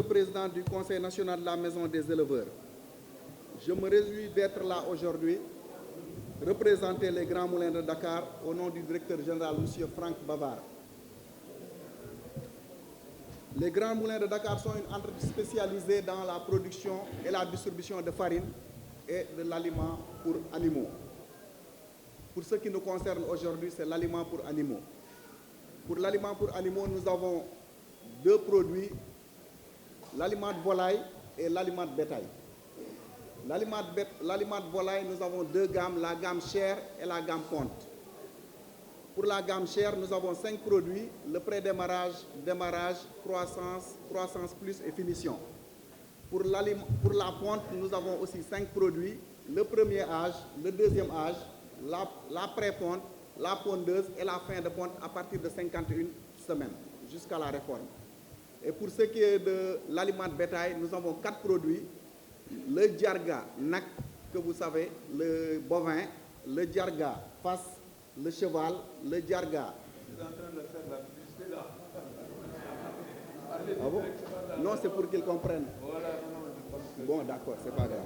Président du Conseil national de la Maison des éleveurs, je me réjouis d'être là aujourd'hui, représenter les Grands Moulins de Dakar au nom du directeur général, M. Franck Bavard. Les Grands Moulins de Dakar sont une entreprise spécialisée dans la production et la distribution de farine et de l'aliment pour animaux. Pour ce qui nous concerne aujourd'hui, c'est l'aliment pour animaux. Pour l'aliment pour animaux, nous avons deux produits, l'aliment de volaille et l'aliment de bétail. L'aliment de volaille, nous avons deux gammes, la gamme chair et la gamme ponte. Pour la gamme chair, nous avons 5 produits, le pré-démarrage, démarrage, croissance plus et finition. Pour la ponte, nous avons aussi 5 produits, le premier âge, le deuxième âge, la pré-ponte, la pondeuse et la fin de ponte à partir de 51 semaines jusqu'à la réforme. Et pour ce qui est de l'aliment de bétail, nous avons 4 produits, le djarga nac, que vous savez, le bovin, le djarga face, le cheval, le djarga. Je suis en train de faire la publicité là. Ah bon? Non, c'est pour qu'ils comprennent. Voilà, non, bon, d'accord, c'est pas grave.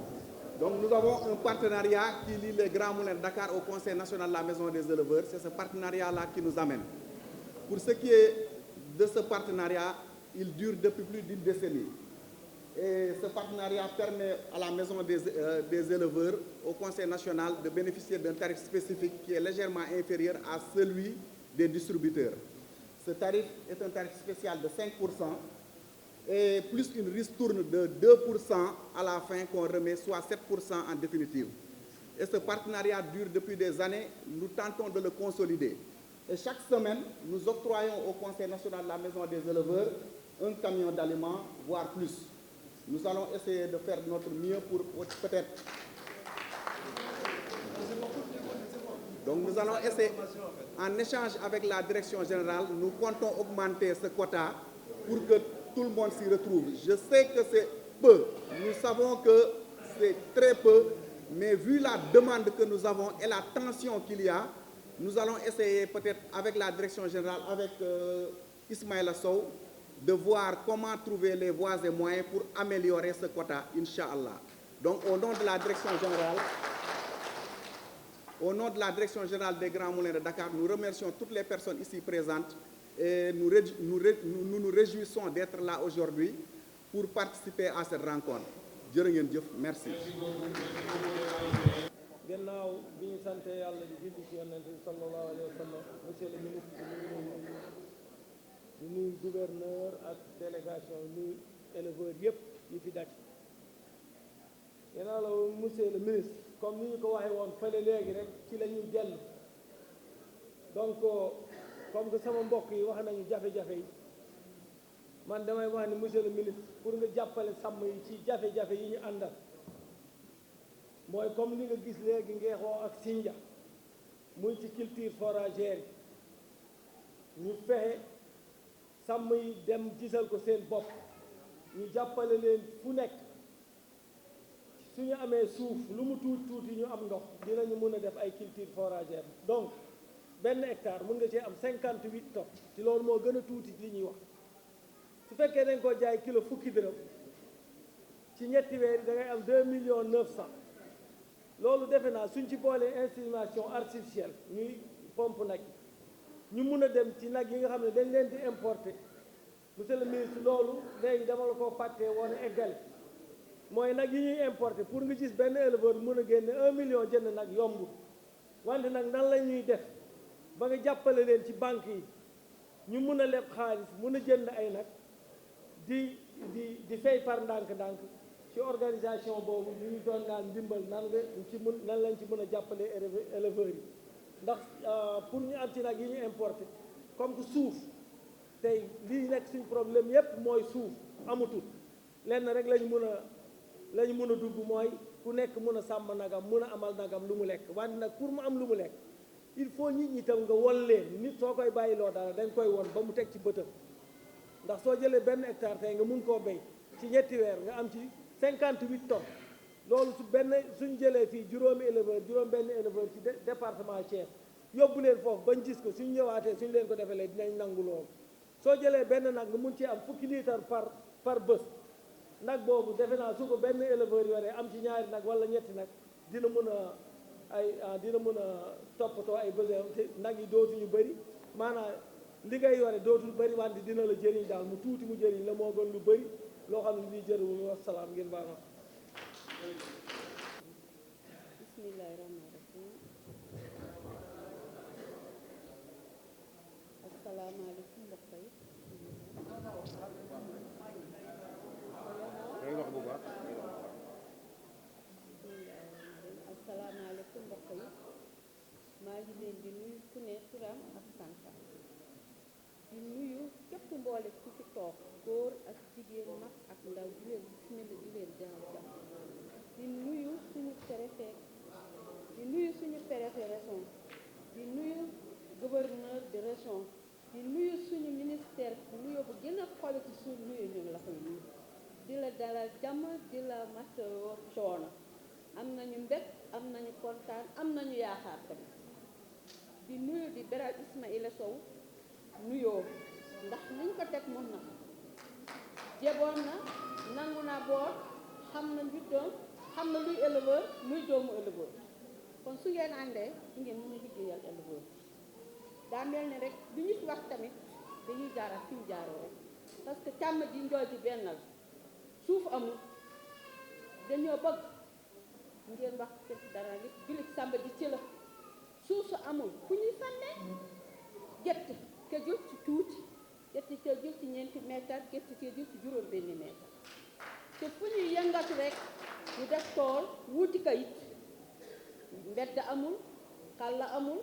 Donc nous avons un partenariat qui lie les Grands Moulins de Dakar au Conseil national de la Maison des éleveurs. C'est ce partenariat-là qui nous amène. Pour ce qui est de ce partenariat, il dure depuis plus d'une décennie. Et ce partenariat permet à la Maison des éleveurs, au Conseil national, de bénéficier d'un tarif spécifique qui est légèrement inférieur à celui des distributeurs. Ce tarif est un tarif spécial de 5% et plus une ristourne de 2% à la fin qu'on remet, soit 7% en définitive. Et ce partenariat dure depuis des années, nous tentons de le consolider. Et chaque semaine, nous octroyons au Conseil national de la Maison des éleveurs un camion d'aliments, voire plus. Nous allons essayer de faire de notre mieux pour peut-être... Donc nous allons essayer, en échange avec la direction générale, nous comptons augmenter ce quota pour que tout le monde s'y retrouve. Je sais que c'est peu, nous savons que c'est très peu, mais vu la demande que nous avons et la tension qu'il y a, nous allons essayer peut-être avec la direction générale, avec Ismaïla Sow, de voir comment trouver les voies et moyens pour améliorer ce quota, Inch'Allah. Donc au nom de la direction générale, des Grands Moulins de Dakar, nous remercions toutes les personnes ici présentes et nous nous réjouissons d'être là aujourd'hui pour participer à cette rencontre. Jërë ngeen jëf, merci. Gannaaw bi ñu sante Yàlla di julli ci Yonent bi sallallahu alayhi wa sallam, monsieur le ministre di nuyu gouverneur ak délégation nuyu éleveurs yëpp yi fi daj. Gannaaw la monsieur le ministre, comme ni ñu ko waxee woon fële léegi rek ci la ñuy dellu donc comme que sama mbokk yi wax nañu jafe-jafe yi man damay wax ni monsieur le ministre pour nga jàppale sàmm yi ci jafe-jafe yi ñu àndal mooy comme li nga gis léegi Ngeexoo ak Sindia muy ci culture foragère yi ñu fexe sàmm yi dem gisal ko seen bopp ñu jàppale leen fu nekk suñu amee suuf lu mu tuuti ñu am ndox dinañu mën a def ay culture foragère donc benn hectare mën nga cee am 58 tonnes ci loolu moo gën a tuuti li ñuy wax su fekkee dañ ko jaay kilo fukki dërëm ci ñetti weer yi da ngay am 2 millions 900 loolu defe naa suñ ci boolee insémination artificielle ñuy pompe nag ñu mun a dem ci nag yi nga xam ne dañ leen di importer monsieur le ministre loolu léegi dama la ko fàttee woon eggale mooy nag yi ñuy importer pour nga gis benn éleveur mun a génne 1 million jënd nag yombul wante nag nan la ñuy def ba nga jàppale leen ci banque yi ñu mun a leb xaalis mun a jënd ay nag di fay par ndànk-ndànk ci organisation boobu ñu doon naan ndimbal nan lañ ci mën a jàppale éleveurs yi ndax pour ñu am ci nag yi ñu importé comme que suuf tey lii nekk suñ problème yépp mooy suuf amatul lenn rek lañ mën a dugg mooy ku nekk mën a sàmm nagam mën a amal nagam lu mu lekk wante nag pour mu am lu mu lekk il faut nit ñi tam nga won leen nit soo koy bàyyiloo dara dañ koy won ba mu teg ci bëtam ndax soo jëlee benn hectare tey nga mun koo béy ci ñetti weer nga am ci 58 tonnes loolu suñ jëlee fii juróom benn éleveur ci département Thiès yóbbu leen foofu bañ gis ko suñ ñëwaatee suñ leen ko defalee dinañ nangu loolu soo jëlee benn nag nga mun ci am fukki litre par bés nag boobu defe naa su ko benn éleveur yoree am ci ñaari nag wala ñetti nag dina mën a toppatoo ay besoin te nag yi dootuñu bëri maanaam li ngay yore dootul bëri wante dina la jëriñ daal mu tuuti mu jëriñ la moo gën lu bëri loo xam ne lii jëriñu wasalaam ngeen baal ma. bismillahi rahmaani rahim. asalaamaaleykum mbokk yi. asalaamaaleykum mbokk yi maa ngi leen di nuyu ku ne turam ak santam di nuyu képp mboole ku fi toog góor ak jigéen mag ak ndaw di leen bismillah di leen jàmm di nuyu suñu préfet région di nuyu gouverneur de région di nuyu suñu ministère nuyu bu gën a xool ci suuf nuyu ñu ngi la koy nuyu di la dalal jàmm di la masoo coono am nañu mbég am nañu kontaan am nañu yaakaar tamit di nuyu di beral Ismaïla Sow nuyoo ndax niñ ko teg moom na jeboon na nangu na boot xam na njuddoom xam na luy éleveur luy doomu éleveur kon su ngeen àndee su ngeen mën a liggéeyal éleveur daa mel ni rek du ñu wax tamit dañuy jaaral fi ñu jaaroo rek parce que càmm ji njool ji benn la suuf amul dañoo bëgg ngeen wax ci dara li bilig sàmba ji ci la suuf su amul fu ñuy sànnee gerte te jël ci tuuti gerte te jël ci ñeenti mètre gerte te jël ci juróom benni mètre te fu ñuy yëngatu rek ñu def tool wuti kayit mbedd amul xàll amul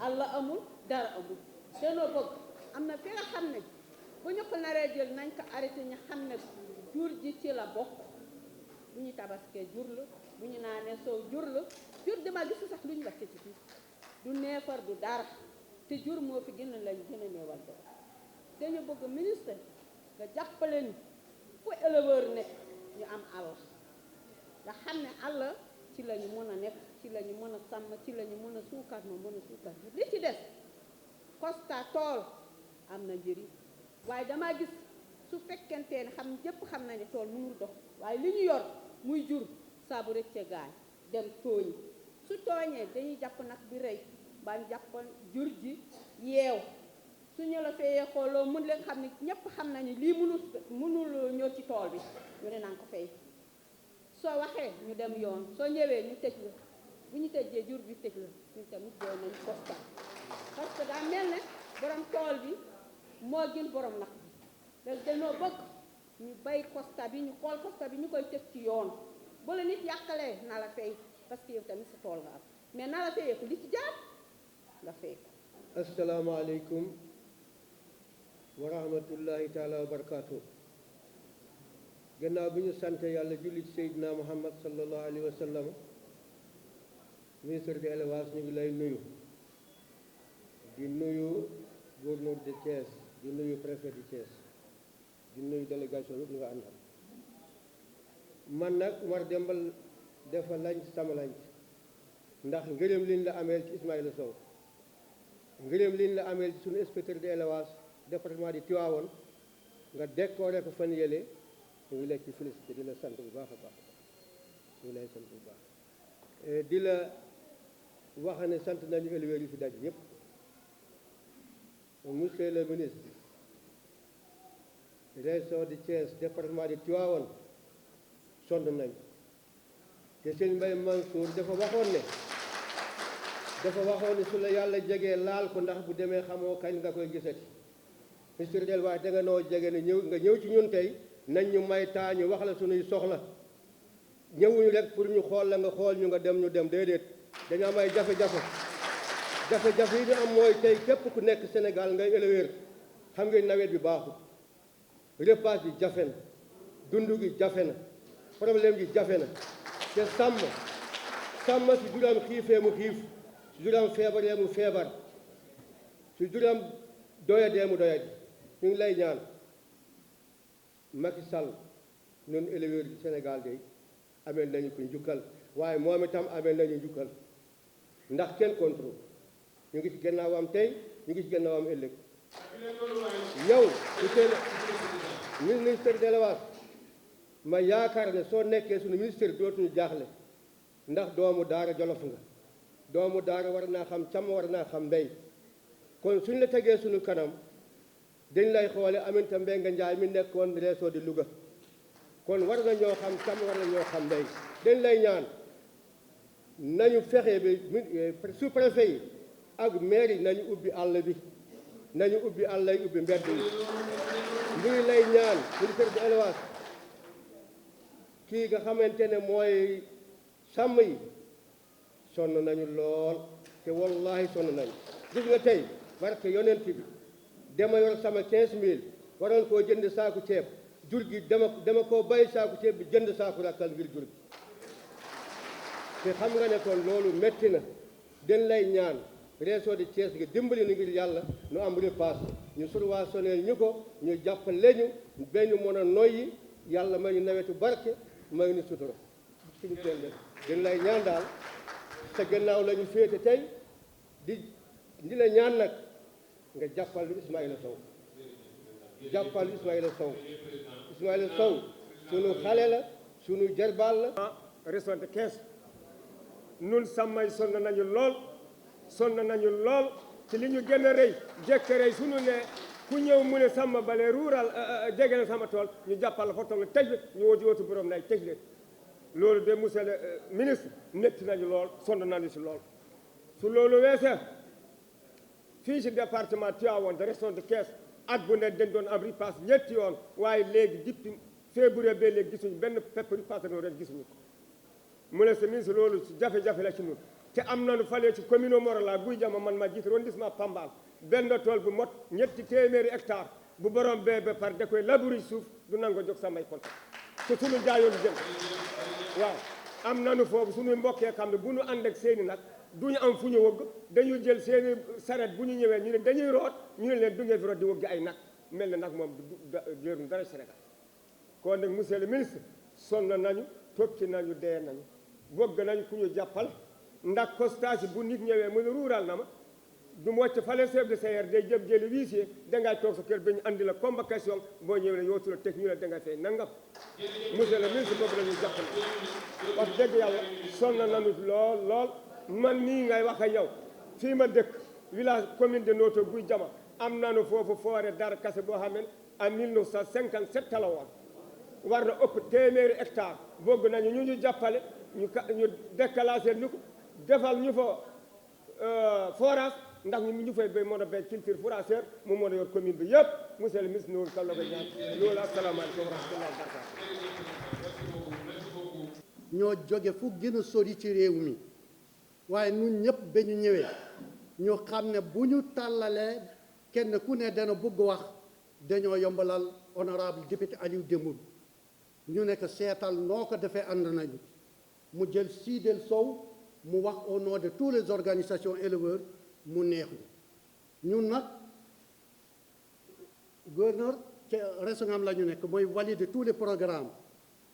àll amul dara amul danoo bëgg am na fi nga xam ne bu ñu ko naree jël nañ ko arrêté ñu xam ne jur ji ci la bokk bu ñu tabaskee jur la bu ñu naanee soow jur la jur dama gis sax lu ñu wax ci biir du neefar du dara te jur moo fi gën a lañ gën a néewal doole dañu bëgg ministre nga jàppale ñu fu éleveur nekk ñu am àll nga xam ne àll ci la ñu mën a nekk ci la ñu mën a sàmm ci la ñu mën a suukar ma mën a suukar li ci des constat tool am na njëriñ waaye damaa gis su fekkente ne xam ñëpp xam na ne tool mënul dox waaye li ñu yor muy jur saabu rëcce gaay dem tooñi su tooñee dañuy jàpp nag bi rey mbaa jàpp jur ji yeew su ñu la fayee xooloo mën leen xam ne ñëpp xam nañu lii mënul ñëw ci tool bi ñu ne naan ko fay soo waxee ñu dem yoon soo ñëwee ñu tëj la bu ñu tëjee jur bi tëj la ñun tamit doon nañu constat parce que daa mel ne borom tool bi moo gën borom nag bi donc dañoo bëgg ñu bay constat bi ñu xool constat bi ñu koy teg ci yoon bu la nit yàqalee na la fay parce que yow tamit sa tool nga am mais na la fayee ko li ci jaar nga fay ko. asalaamaaleykum wa rahmatullahi taala wa barakaatu. gannaaw bi ñu sant yàlla julli ci Seydina Muhammad sallallahu alayhi wa sallam ministre de l'élevage ñu ngi lay nuyu di nuyu gouverneur de Thiès di nuyu préfet de Thiès di nuyu délégation yëpp ñu nga àndal man nag Umar Demba dafa lañ sama lañ ndax ngërëm liñ la ameel ci Ismaïla Sow ngërëm liñ la ameel ci suñu inspecteur de l'élevage département de Tivaouane nga décoré ko fan yële ñu ngi lay ci félicité di la sant bu baax a baax ñu ngi lay sant bu baax di la wax ne sant nañu éleveurs yi fi daj yëpp monsieur le ministre région de Thiès département de Tivaouane sonn nañ te sëñ Mbaye Mansour dafa waxoon ne su la yàlla jegee laal ko ndax bu demee xamoo kañ nga koy gisati ministre de l'élevage da nga noo jege ne nga ñëw ci ñun tey nañ ñu may taa ñu wax la suñuy soxla ñëwuñu rek pour ñu xool la nga xool ñu nga dem ñu dem déedéet dañu am ay jafe-jafe yi ñu am mooy tey képp ku nekk Sénégal ngay éleveur xam ngeen nawet bi baaxul repas bi jafe na dund gi jafe na problème gi jafe na te sàmm si juram xiifee mu xiif si juram feebaree mu feebar si juram doyadee mu doyadi ñu ngi lay ñaan Macky Sall ñun éleveurs du Sénégal de ameel nañu ko njukkal waaye moom itam ameel nañu njukkal ndax kenn contrôle ñu ngi ci gannaawam tey ñu ngi ci gannaawam ëllëg yow monsieur le ministre de l'élevage ma yaakaar ne soo nekkee suñu ministère dootuñu jaaxle ndax doomu daara Jolof nga doomu daara war naa xam càmm war naa xam mbéy kon suñ la tegee suñu kanam dañ lay xoole Aminata Mbengue Ndiaye mi nekkoon réseau de Louga kon war na ñoo xam càmm war na ñoo xam mbéy dañ lay ñaan nañu fexe bi sous-préfet yi ak maire yi nañu ubbi àll bi nañu ubbi àll yi ubbi mbedd yi ñu ngi lay ñaan ministère de l'élevage kii nga xamante ne mooy sàmm yi sonn nañu lool te wallahi sonn nañu gis nga tey barke yonent bi dama yor sama 15000 waroon koo jënd saaku ceeb jur gi dama koo bay saaku ceeb bi jënd saaku rakkal ngir jur gi te xam nga ne kon loolu metti na dañ lay ñaan réseau de Thiès gi dimbali ni ngir yàlla nu am repas ñu subventionné ñu ko ñu jàppale ñu benn mën a noyyi yàlla may ñu nawetu barke may ñu sutura suñu teel dañ lay ñaan daal sa gannaaw la ñu féete tey di la ñaan nag nga jàppal Ismaïla Sow jàppal Ismaïla Sow sunu xale la sunu jarbaal la région de Thiès nun sàmmay sonn nañu lool ci li ñu gën a rëy jekk rëy suñu ne ku ñëw mu ne sàmm bale ruural jege na sama tool ñu jàppal la fa toog tëj la ñu wootu borom nay tëj leen loolu de monsieur le ministre métti nañu lool sonn nañu si lool su loolu weesee fii ci département Tivaouane de région de Thiès at bu ne dañ doon am ripaas ñetti yoon waaye léegi depuis février ba léegi gisuñu benn pepp ripaas no ren gisuñu ko mu ne sa ministre loolu ci jafe-jafe la ci ñun te am nañu falee ci commune Morola Guy Jama man ma jiite arrondissement Pambal benn tool bu mot ñetti téeméeri hectare bu borom bee ba par da koy labourer suuf du nango jóg samay compte te suñu jaayoon jël waaw am nañu foofu suñu mbokkee xam ne bu ñu ànd ak seeni nag duñu am fu ñu wëgg dañu jël seeni saret bu ñu ñëwee ñu ne dañuy root ñu ne leen du ngeen fi root di wëgg ay nag mel na nag moom jëruñ dara Sénégal kon nag monsieur le ministre sonn nañu tokki nañu dee nañu bëgg nañu ku ñu jàppal ndax constat bu nit ñëwee mu ne ruural na ma du mu wàcc fale chef de CR day jëm jëli huissier dangay toog sa kër ba ñu andi la convocation boo ñëwee ne yootu la teg ñu la dangay fay nangam monsieur le ministre boobu la ñu jàppale wax dëgg yàlla sonn nañu lool man nii ngay wax ak yow fii ma dëkk village commune de Notto Guy Jama am nañu foofu forêt Dar Kase boo xam ne en 1957 la woon war na ëpp téeméeri hectare bëgg nañu ñu jàppale ñu déclassé ñu ko defal ñu fa forage ndax ñu fay béy mën a béy culture fourragère mu mën a yor commune bi yëpp monsieur le ministre noonu kan la ko ñaan loolu asalaamaaleykum wa rahmatulah ñoo jóge fu gën a sori ci réew mi waaye ñun ñëpp ba ñu ñëwee ñu xam ne bu ñu tàllalee kenn ku ne dana bëgg wax dañoo yombalal honorable député Aliou Dembourou ñu nekk seetal noo ko defee ànd nañu mu jël Sidel Sow mu wax au nom de toutes les organisations éleveurs mu neex ñun nag gouverneur ci Resongam la ñu nekk mooy valider tous les programmes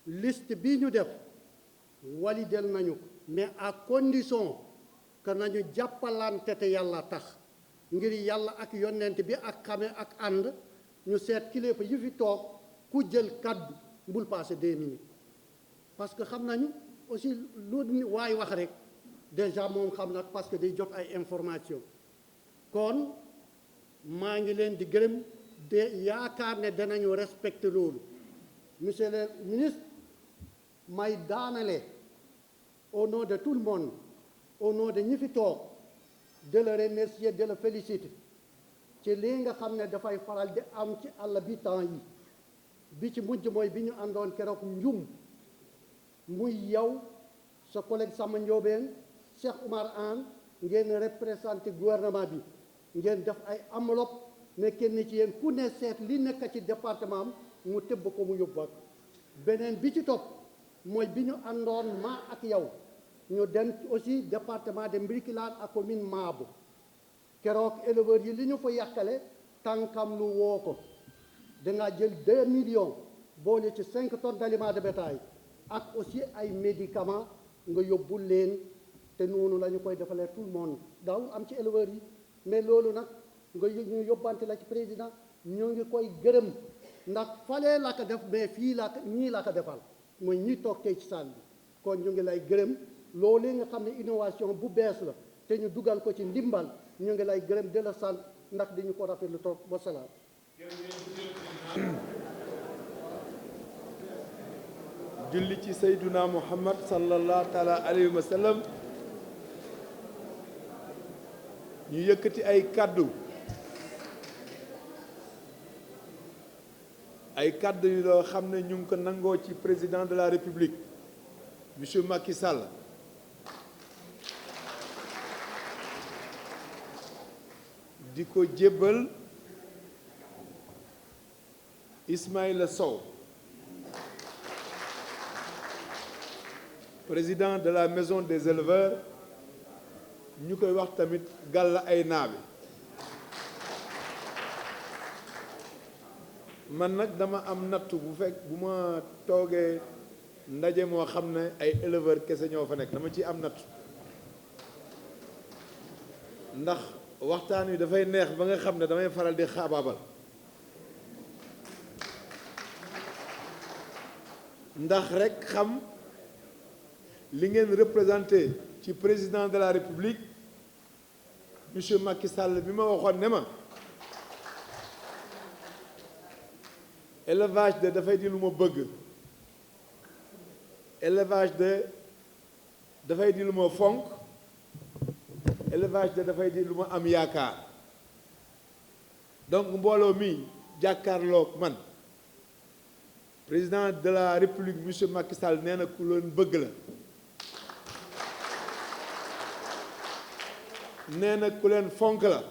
liste bii ñu def validel nañu ko mais à condition que nañu jàppalante te yàlla tax ngir yàlla ak yonent bi ak xame ak ànd ñu seet kilifa yi fi toog ku jël kaddu bul passé 2 minutes parce que xam nañu aussi lu waay wax rek déjà moom xam nag parce que day jot ay information kon maa ngi leen di gërëm de yaakaar ne danañu respecter loolu monsieur le ministre may daanale au nom de tout le monde au nom de ñi fi toog de le remercier de le féliciter ci lii nga xam ne dafay faral di am ci àll bi temps yi bi ci mujj mooy bi ñu àndoon keroog njum muy yow sa collègue Samba Ndiobène Cheikh Oumar Anne ngeen représenté gouvernement bi ngeen def ay enveloppe ne kenn ci yéen ku ne seet li nekk ci département am mu tëbb ko mu yóbbu ak beneen bi ci topp mooy bi ñu àndoon ma ak yow ñu dem aussi département de Mbirkilaan ak commune Maabo keroog éleveurs yi li ñu fa yàqale tànkam lu woo ko dangaa jël 2 millions boole ci 5 tonnes d'aliments de bétail ak aussi ay médicaments nga yóbbul leen te noonu la ñu koy defalee tout le monde daawul am ci éleveurs yi mais loolu nag nga ñu yóbbante la ci président ñoo ngi koy gërëm ndax falee la ko def mais fii la ko ñii la ko defal mooy ñi toog tey ci salle bi kon ñu ngi lay gërëm loolee nga xam ne innovation bu bees la te ñu dugal ko ci ndimbal ñu ngi lay gërëm de la sant ndax dañu ko rafetlu trop wa salaam. julli ci Seyduna Muhammad sallallahu taala alayhi wa sallam ñu yëkkati ay kàddu yu loo xam ne ñu ngi ko nangoo ci président de la République monsieur Macky Sall di ko jébbal Ismaïla Sow président de la maison des éleveurs ñu koy wax tamit Galla Aynaabe man nag dama am nattu bu ma toogee ndaje moo xam ne ay éleveurs kese ñoo fa nekk dama ci am nattu ndax waxtaan wi dafay neex ba nga xam ne damay faral di xaabaabal ndax rekk xam li ngeen représenté ci président de la République monsieur Macky Sall bi ma waxoon ne ma élevage de dafay di lu ma bëgg élevage de dafay di lu ma fonk élevage de dafay di lu ma am yaakaar donc mbooloo mi jàkkaarloog man président de la République monsieur Macky Sall nee na ku leen bëgg la nee na ku leen fonk la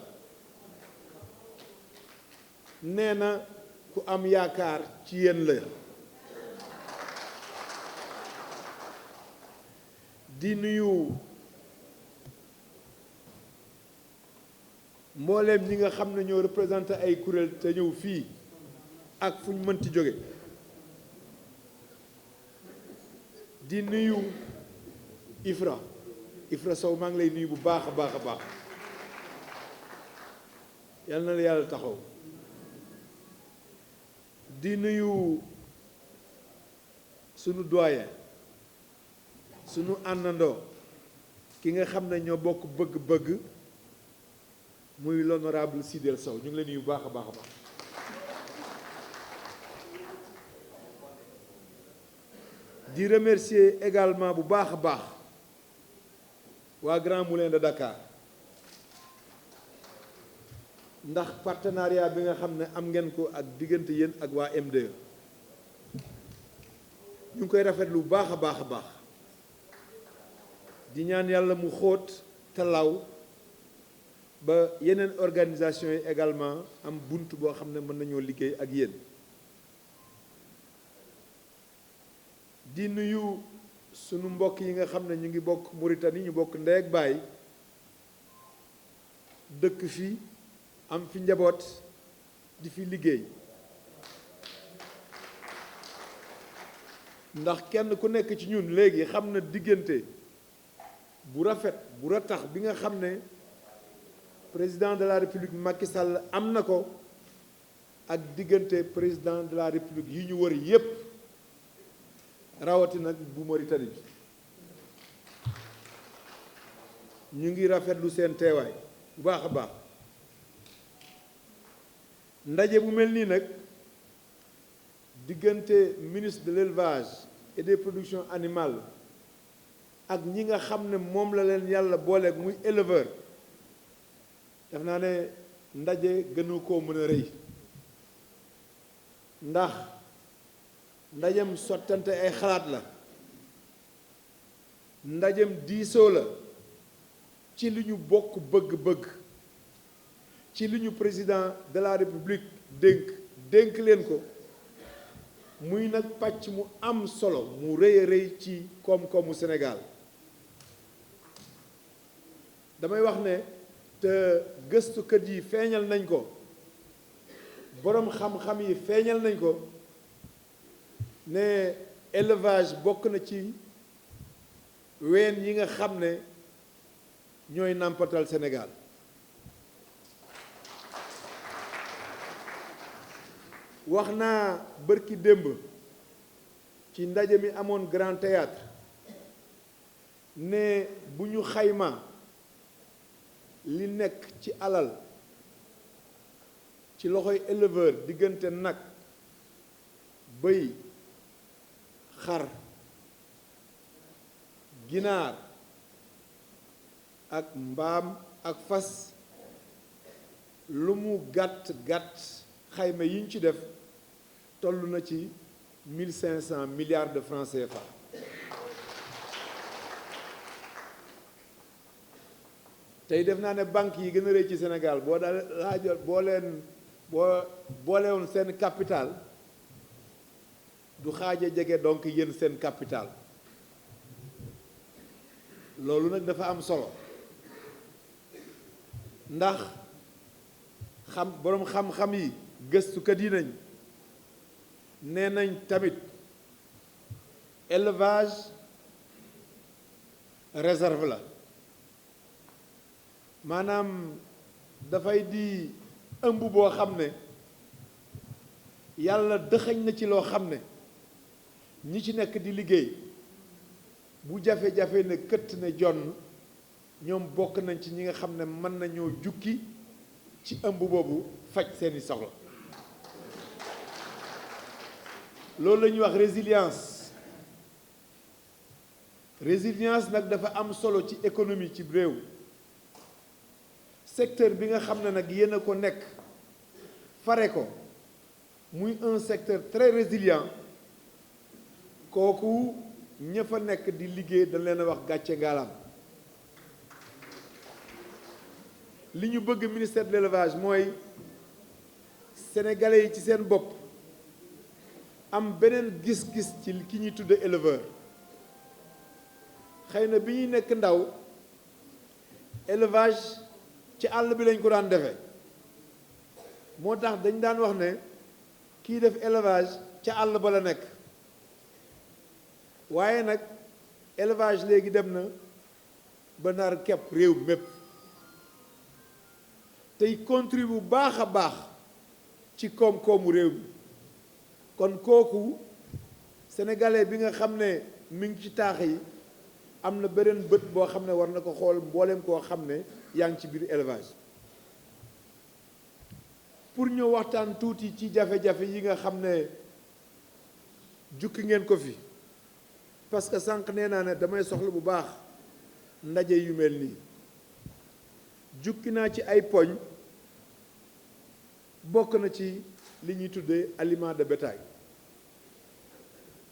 nee na ku am yaakaar ci yéen la di nuyu mbooleem ñi nga xam ne ñoo représenté ay kuréel te ñëw fii ak fu ñu mënti jóge di nuyu Ifra Sow maa ngi lay nuyu bu baax a baax a baax yal na la yàlla taxaw di nuyu sunu doyen sunu àndandoo ki nga xam ne ñoo bokk bëgg-bëgg muy l'honorable Sidel Sow ñu ngi lay nuyu bu baax a baax a baax di remercier également bu baax a baax waa Grand Moulin de Dakar ndax partenariat bi nga xam ne am ngeen ko ak diggante yéen ak waa MDE ñu ngi koy rafetlu bu baax a baax a baax di ñaan yàlla mu xóot te law ba yeneen organisation yi également am bunt boo xam ne mën nañoo liggéey ak yéen di nuyu sunu mbokk yi nga xam ne ñu ngi bokk Mauritanie ñu bokk ndey ak baay dëkk fii am fi njaboot di fi liggéey ndax kenn ku nekk ci ñun léegi xam na diggante bu rafet bu ratax bi nga xam ne président de la République Macky Sall am na ko ak diggante président de la République yi ñu wër yépp rawatina bu Mauritanie bi ñu ngi rafetlu seen teewaay bu baax a baax ndaje bu mel nii nag diggante ministre de l'élevage et des productions animales ak ñi nga xam ne moom la leen yàlla booleeg muy éleveur def naa ne ndaje gënu koo mën a rëy ndax ndajem sottante ay xalaat la ndajem diisoo la ci li ñu bokk bëgg-bëgg ci li ñu président de la république dénk leen ko muy nag pàcc mu am solo mu rëy a rëy ci koom-koomu Sénégal damay wax ne te gëstukat yi feeñal nañ ko boroom xam-xam yi feeñal nañ ko ne élevage bokk na ci ween yi nga xam ne ñooy nàmpatal Sénégal wax naa bërki démb ci ndaje mi amoon Grand Théâtre ne bu ñu xayma li nekk ci alal ci loxoy éleveur diggante nag bëy xar ginaar ak mbaam ak fas lu mu gàtt gàtt xayma yi ñu ci def toll na ci 1500 milliards de francs CFA. tey def naa ne banque yi gën a rëy ci Sénégal boo daal laajoon boo boolewoon seen capital du xaaja jege donc yéen seen capital loolu nag dafa am solo ndax boroom xam-xam yi gëstukat yi nee nañ tamit élevage réserve la maanaam dafay di ëmb boo xam ne yàlla dëxañ na ci loo xam ne ñi ci nekk di liggéey bu jafe-jafe ne këtt ne jonn ñoom bokk nañ ci ñi nga xam ne mën nañoo jukki ci ëmb boobu faj seeni soxla loolu la ñuy wax résilience nag dafa am solo ci économie ci réew secteur bi nga xam ne nag yéen a ko nekk fare ko muy un secteur très résilient kooku ña fa nekk di liggéey dañ leen a wax gàcce ngaalaam li ñu bëgg ministère de l'élevage mooy sénégalais yi ci seen bopp am beneen gis-gis ci ki ñuy tudde éleveur xëy na bi ñuy nekk ndaw élevage ci àll bi lañ ko daan defee moo tax dañ daan wax ne kii def élevage ca àll ba la nekk waaye nag élevage léegi dem na ba nar kepp réew mépp tey contribue bu baax a baax ci koom-koomu réew mi kon kooku sénégalais bi nga xam ne mi ngi ci taax yi am na beneen bët boo xam ne war na ko xool mbooleem koo xam ne yaa ngi ci biir élevage pour ñu waxtaan tuuti ci jafe-jafe yi nga xam ne jukki ngeen ko fi parce que sànq nee naa ne damay soxla bu baax ndaje yu mel nii jukki naa ci ay poñ bokk na ci li ñuy tuddee aliment de bétail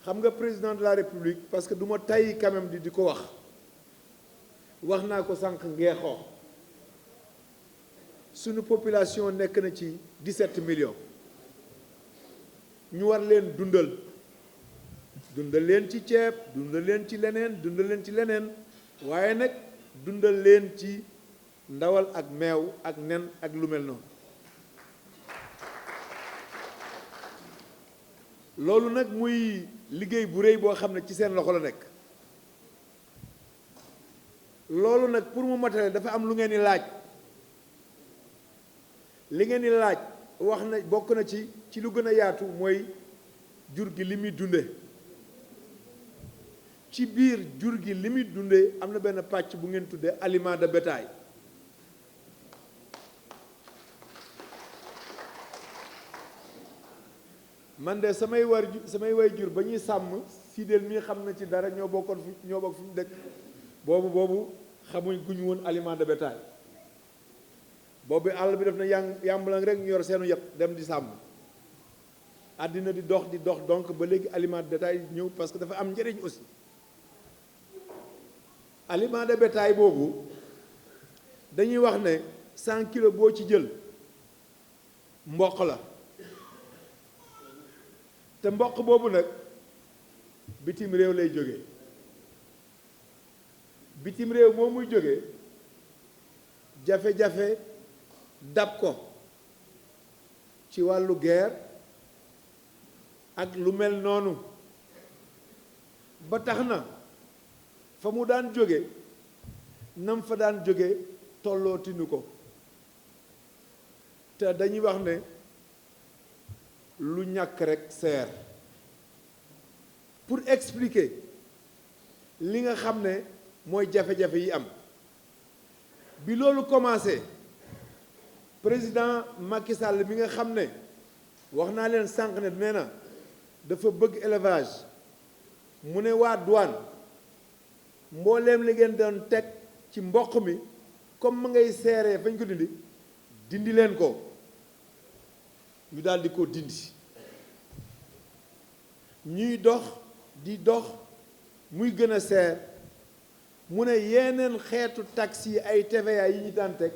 xam nga président de la république parce que du ma tàyyi quand même di ko wax naa ko sànq ngeexoo suñu population nekk na ci 17 millions ñu war leen dundal leen ci ceeb dundal leen ci leneen waaye nag dundal leen ci ndawal ak meew ak nen ak lu mel noonu loolu nag muy liggéey bu rëy boo xam ne ci seen loxo la nekk loolu nag pour mu matale dafa am lu ngeen di laaj li ngeen di laaj wax na bokk na ci lu gën a yaatu mooy jur gi li muy dunde ci biir jur gi li muy dunde am na benn pàcc bu ngeen tuddee aliment de bétail man de samay way jur ba ñuy sàmm sideel mii xam na ci dara ñoo bokk fi mu dëkk boobu xamuñ guñ woon aliment de bétail boobu àll bi def na yàmbalang rek ñu yor seenu yet dem di sàmm àddina di dox donc ba léegi aliment de bétail ñëw parce que dafa am njëriñ aussi aliment de bétail boobu dañuy wax ne 100 kilos boo ci jël mboq la te mboq boobu nag bitim réew lay jógee bitim réew moo muy jógee jafe-jafe dab ko ci wàllu guerre ak lu mel noonu ba tax na fa mu daan jóge nam fa daan jóge tollootinu ko te dañuy wax ne lu ñàkk rek seer pour expliquer li nga xam ne mooy jafe-jafe yi am bi loolu commencé président Macky Sall mi nga xam ne wax naa leen sànq ne nee na dafa bëgg élevage mu ne waa douane mbooleem li ngeen doon teg ci mboq mi comme ma ngay seeree fañ ko dindi leen ko ñu daal di ko dindi ñuy dox di dox muy gën a seer mu ne yeneen xeetu taxi yi ay TVA yi ñu daan teg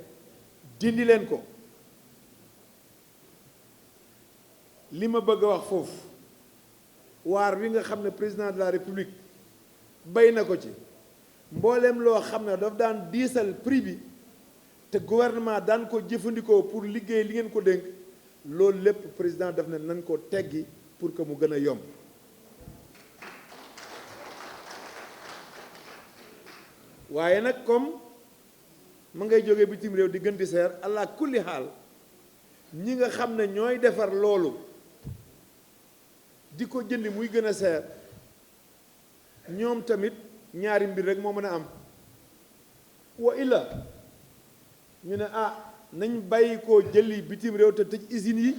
dindi leen ko li ma bëgg a wax foofu waar wi nga xam ne président de la république bay na ko ci mbooleem loo xam ne daf daan diisal prix bi te gouvernement daan ko jëfandikoo pour liggéey li ngeen ko dénk loolu lépp président daf ne nañ ko teggi pour que mu gën a yomb waaye nag comme ma ngay jógee bitim réew di gën di seer allah kulli xaal ñi nga xam ne ñooy defar loolu di ko jëndi muy gën a seer ñoom tamit ñaari mbir rek moo mën a am wa illa ñu ne nañ bàyyi koo jëli bitim réew te tëj usines yi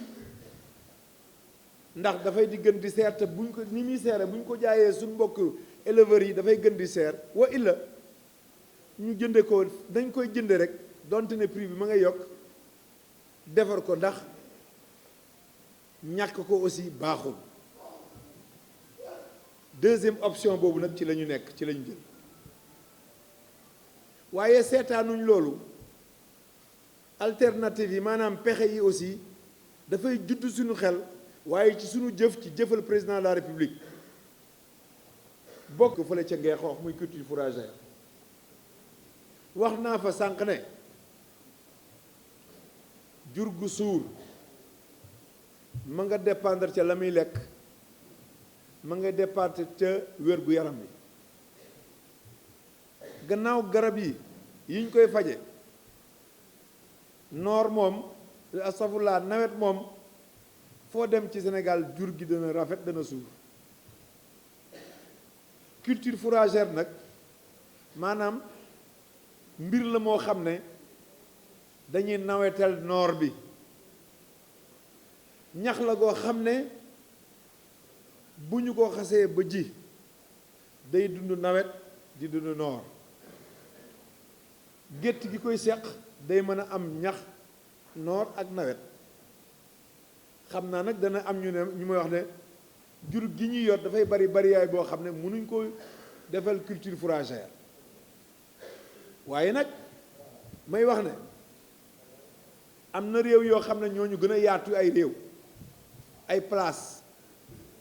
ndax dafay di gën di seer te buñ ko ni muy seere buñ ko jaayee suñ mbokk éleveurs yi dafay gën di seer wa illa ñu jënde ko dañ koy jënde rek donte ne prix bi ma ngay yokk defar ko ndax ñàkk ko aussi baaxul deuxième option boobu nag ci la ñu nekk ci la ñu jël waaye seetaanuñ loolu alternative yi maanaam pexe yi aussi dafay judd suñu xel waaye ci suñu jëf ci jëfal président de la république bokk fële ca ngee xoox muy culture fourragère wax naa fa sànq ne jur gu suur ma nga dépendre ca la muy lekk ma nga dépendre ca wér-gu-yaram bi gannaaw garab yi yiñ koy faje noor moom astafurlaa nawet moom foo dem ci Sénégal jur gi dana rafet dana suur culture fourragère nag maanaam mbir la moo xam ne dañuy nawetal noor bi ñax la goo xam ne bu ñu ko xasee ba ji day dund nawet di dund noor gétt gi koy seq day mën a am ñax noor ak nawet xam naa nag dana am ñu ne ñu may wax ne jur gi ñuy yor dafay bari yaay boo xam ne mënuñ ko defal culture fourragère waaye nag may wax ne am na réew yoo xam ne ñoo ñu gën a yaatu ay réew ay place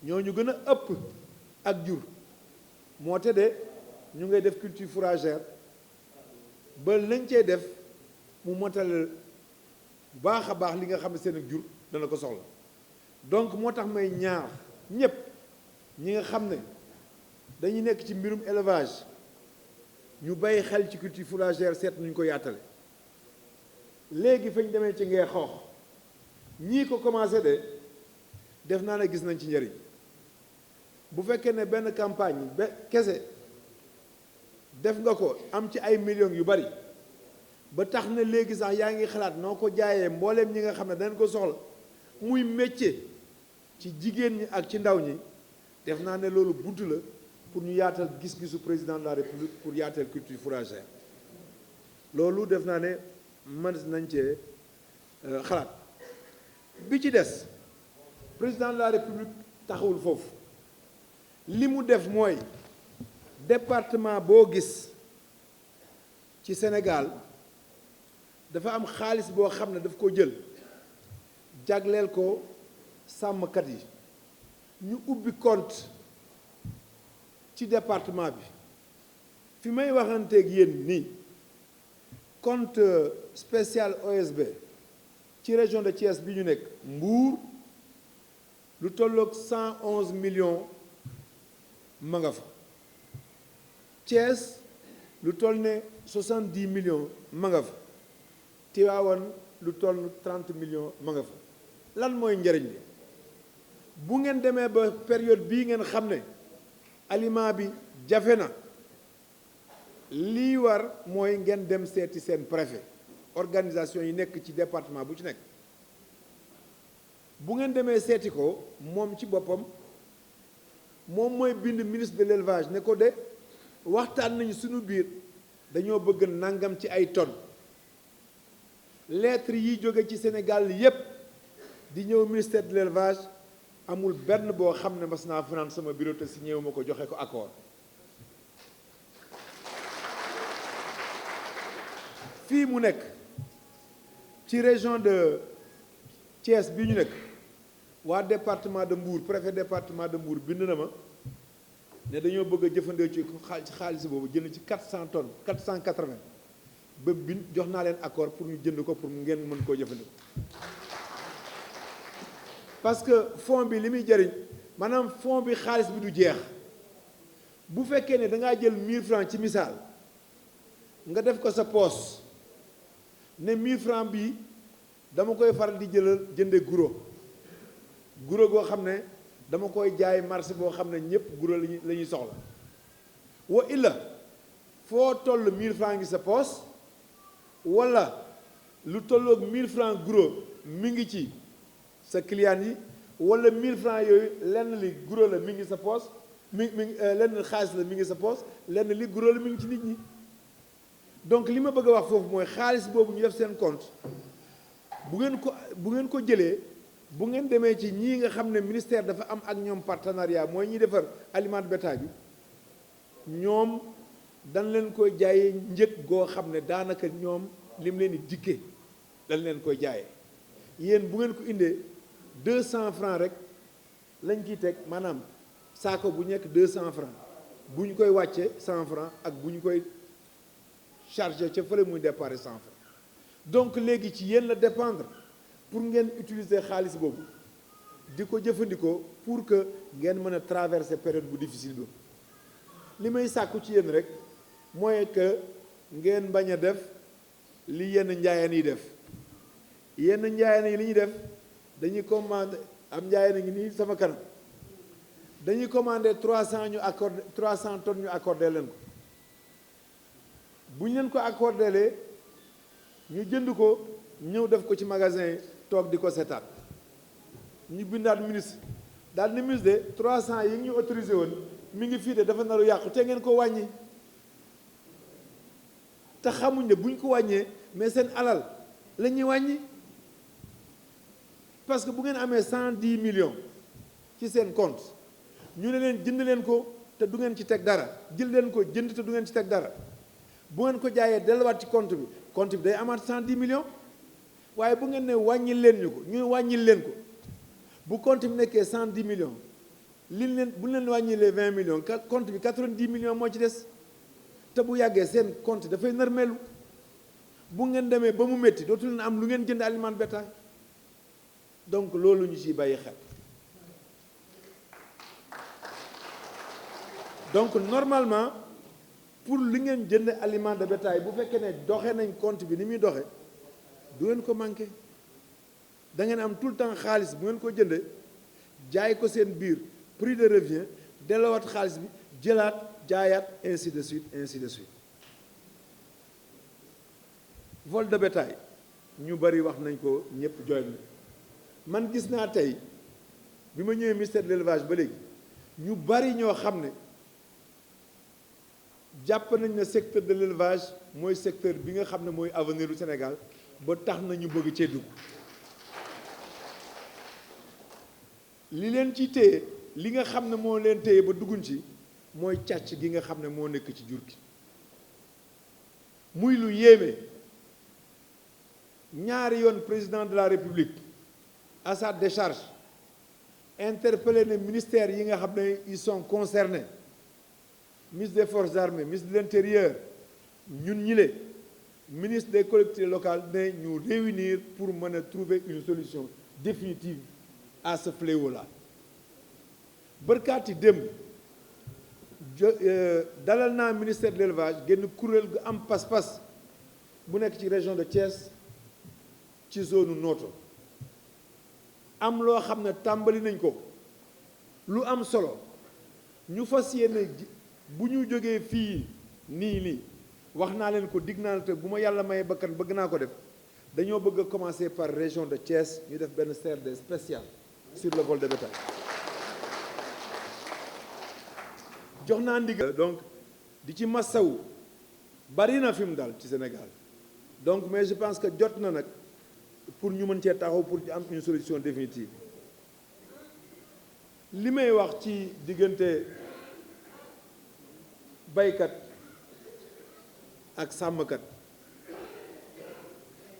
ñoo ñu gën a ëpp ak jur moo te de ñu ngay def culture fourragère ba lañ cee def mu motal baax a baax li nga xam ne seen jur dana ko soxla donc moo tax may ñaar ñépp ñi nga xam ne dañuy nekk ci mbirum élevage ñu bàyyi xel ci culture fourragère seet nuñ ko yaatale léegi fañ demee ci ngee xoox ñii ko commencé de def naa ne gis nañ ci njëriñ bu fekkee ne benn campagne ba kese def nga ko am ci ay millions yu bari ba tax na léegi sax yaa ngi xalaat noo ko jaayee mbooleem ñi nga xam ne dañ ko soxla muy métier ci jigéen ñi ak ci ndaw ñi def naa ne loolu bunt la pour ñu yaatal gis-gisu président de la république pour yaatal culture fourragère loolu def naa ne mën nañ cee xalaat bi ci des président de la république taxawul foofu li mu def mooy département boo gis ci Sénégal dafa am xaalis boo xam ne daf ko jël jagleel ko sàmmkat yi ñu ubbi compte ci département bi fi may waxanteeg yéen nii compte spécial OSB ci région de Thiès bi ñu nekk Mbour lu tolloog 111 millions ma nga fa Thiès lu toll ne 70 millions ma nga fa Tivaouane lu toll 30 millions ma nga fa lan mooy njëriñ bi bu ngeen demee ba période bii ngeen xam ne aliment bi jafe na lii war mooy ngeen dem seeti seen préfet organisation yi nekk ci département bu ci nekk bu ngeen demee seeti ko moom ci boppam moom mooy bind ministre de l'élevage ne ko de waxtaan nañu suñu biir dañoo bëgg nangam ci ay tonnes lettre yi jóge ci Sénégal yépp di ñëw ministère de l'élevage amul benn boo xam ne mas naa fanaan sama bureau te signé wu ma ko joxe ko accord fii mu nekk ci région de Thiès bi ñu nekk waa département de Mbour préfet département de Mbour bind na ma ne dañoo bëgg a jëfandikoo ci xaalis boobu jënd ci 400 tonnes 480 ba bind jox naa leen accord pour ñu jënd ko pour ngeen mën koo jëfandikoo parce que fonds bi li muy jëriñ maanaam fonds bi xaalis bi du jeex bu fekkee ne da ngaa jël 1000 francs ci misaal nga def ko sa poos ne 1000 francs bii dama koy faral di jënde guro goo xam ne dama koy jaay marché boo xam ne ñëpp guro la ñuy soxla wa illa foo toll 1000 francs ngi sa poos wala lu tolloog 1000 francs guro mi ngi ci sa client yi wala 1000 francs yooyu lenn li guro la mi ngi sa poos lenn xaalis la mi ngi sa poos lenn li guro la mi ngi ci nit ñi donc li ma bëgg a wax foofu mooy xaalis boobu ñu def seen compte bu ngeen ko jëlee bu ngeen demee ci ñii nga xam ne ministère dafa am ak ñoom partenariat mooy ñi defar aliment de bétail bi ñoom dañ leen koy jaayee njëg goo xam ne daanaka ñoom lim leen di dikkee dañ leen koy jaayee yéen bu ngeen ko indee 200 francs rek lañ ciy teg maanaam saako bu nekk 200 francs bu ñu koy wàccee 100 francs ak bu ñu koy chargé ca fële muy départ 100 francs donc léegi ci yéen la dépendre pour ngeen utiliser xaalis boobu di ko jëfandikoo pour que ngeen mën a traverser période bu difficile bi li may sàkku ci yéen rek mooy que ngeen bañ a def li yenn njaayeen yi def yenn njaayeen yi li ñuy def dañuy commandé am njaayeen ngi nii sama kanam dañuy commandé 300 ñu accordé 300 tonnes ñu accordé leen ko bu ñu leen ko accordé lee ñu jënd ko ñëw def ko ci magasin yi toog di ko seetaat ñu bindaat ministre daal ni ministre de 300 yi ñu autorisé woon mi ngi fii de dafa naru yàqu te ngeen ko wàññi te xamuñ ne buñ ko wàññee mais seen alal la ñuy wàññi parce que bu ngeen amee 110 millions ci seen compte ñu ne leen jënd leen ko te du ngeen ci teg dara jël leen ko jënd te du ngeen ci teg dara bu ngeen ko jaayee delluwaat ci compte bi day amaat 110 millions waaye bu ngeen ne wàññil leen ñu ko ñu wàññil leen ko bu compte bi nekkee 110 millions liñ leen bu leen wàññilee 20 millions compte bi 90 millions moo ci des te bu yàggee seen compte dafay nërmeelu bu ngeen demee ba mu métti dootu leen am lu ngeen jënd aliment bétail donc loolu ñu ciy bàyyi xel donc normalement pour li ngeen jënd aliment de bétail bu fekkee ne doxe nañ compte bi ni muy doxe du ngeen ko manqué da ngeen am tout le temps xaalis bu ngeen ko jëndee jaay ko seen biir prix de revient delloowaat xaalis bi jëlaat jaayaat ainsi de suite ainsi de suite vol de bétail ñu bari wax nañ ko ñëpp jooy na man gis naa tey bi ma ñëwee ministère de l'élevage ba léegi ñu bari ñoo xam ne jàpp nañ ne secteur de l'élevage mooy secteur bi nga xam ne mooy avenir du Sénégal ba tax na ñu bëgg cee dugg li leen ci téye li nga xam ne moo leen téye ba dugguñ ci mooy càcc gi nga xam ne moo nekk ci jur gi muy lu yéeme ñaari yoon président de la République à sa décharge interpellé ne ministère yi nga xam ne ils sont concernés ministre des forces armées ministre de l'intérieur ñun ñile ministre des collectivités locales ne ñu réunir pour mën a trouver une solution définitive à ce fléau-là bërkaati démb dalal naa ministère de l'élevage génn kuréel gu am pas-pas bu nekk ci région de Thiès ci zone Noto am loo xam ne tàmbali nañ ko lu am solo ñu fas yéene bu ñu jógee fii nii wax naa leen ko dig naa te bu ma yàlla may bakkan bëgg naa ko def dañoo bëgg a commencer par région de Thiès ñu def benn CRD spécial sur le vol de bétail jox naa ndigal donc di ci massawu bari na fi mu daal ci Sénégal donc mais je pense que jot na nag pour ñu mën cee taxaw pour am une solution définitive li may wax ci diggante baykat ak sàmmkat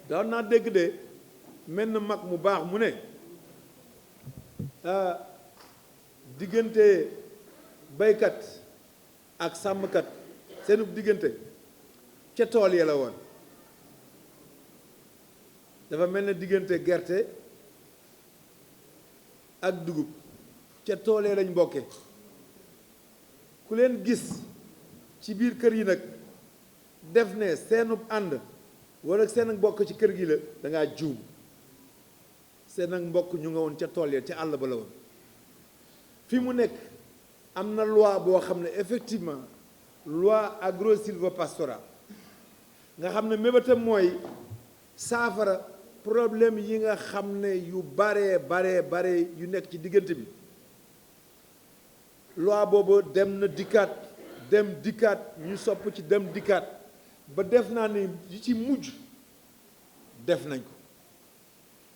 daan naa dégg de mel na mag mu baax mu ne diggante baykat ak sàmmkat seenu diggante ca tool ya la woon dafa mel ne diggante gerte ak dugub ca tool ya lañ bokke ku leen gis ci biir kër yi nag def ne seenub ànd wala seen mbokk ci kër gi la da ngaa juum seen ak mbokk ñu nga woon ca tool ya ca àll ba la woon fi mu nekk am na loi boo xam ne effectivement loi agro-sylvo-pastorale nga xam ne mébétam mooy saafara problème yi nga xam ne yu bare yu nekk ci diggante bi loi boobu dem na dikkaat ñu sopp ci dem dikkaat ba def naa ne yi ci mujj def nañ ko